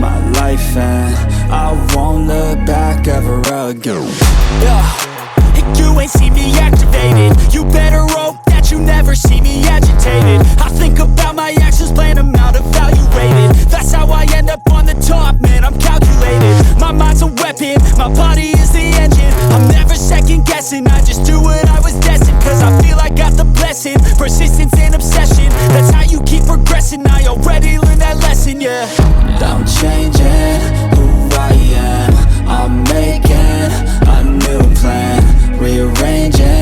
my life, and I won't look back ever again. And you ain't see me activated. You better hope that you never see me agitated. I think about my actions, plan them out, evaluated. That's how I end up on the top, man, I'm calculated. My mind's a weapon, my body is the engine. I'm never second guessing, I just do what I was destined. Cause I feel I got the blessing, persistence and obsession. That's how you keep progressing, I already learned that lesson, yeah. I'm changing who I am, I'm making a new plan, rearranging